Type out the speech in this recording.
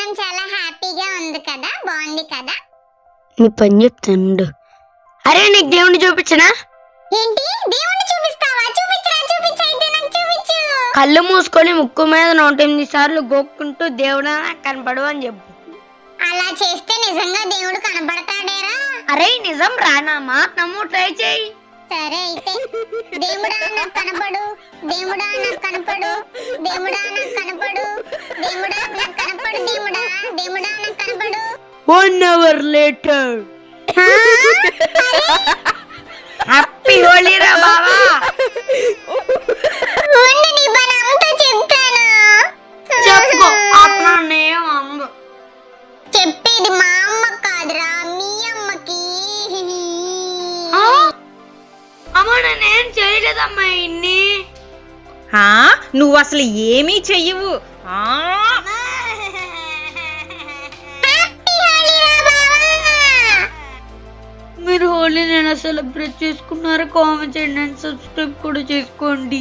చూడడానికి చాలా హ్యాపీగా ఉంది కదా, బాగుంది కదా. నీ పని చెప్తాను. అరే నీకు దేవుణ్ణి చూపించనా? ఏంటి దేవుణ్ణి చూపిస్తావా? చూపించరా, చూపించు, అయితే నాకు చూపించు. కళ్ళు మూసుకొని ముక్కు మీద 108 సార్లు గోక్కుంటూ దేవుడా కనపడు అని చెప్పు. అలా చేస్తే నిజంగా దేవుడు కనబడతాడేరా? అరే నిజం రానామా, నమ్ము, ట్రై చేయి. సరే అయితే, దేవుడా నాకు కనపడు, దేవుడా నాకు కనపడు, దేవుడా నాకు కనపడు, దేవుడా నాకు కనపడు, దేవుడా, దేవుడా నాకు కనపడు. 1 hour later. హ్యాపీ హోలీ రా బావా. ఉండు, నీ పని అంతా చెప్తాను. చెప్పు. అప్పుడేం అమ్మ చెప్పేది మా అమ్మ కాదురా, మీ అమ్మకి. అమ్మ నేనేం చేయలేదమ్మా ఇన్ని. నువ్వు అసలు ఏమీ చెయ్యవు. మీరు హోలీ నేను సెలబ్రేట్ చేసుకున్నారా? కామెంట్ చేయండి, సబ్స్క్రైబ్ కూడా చేసుకోండి.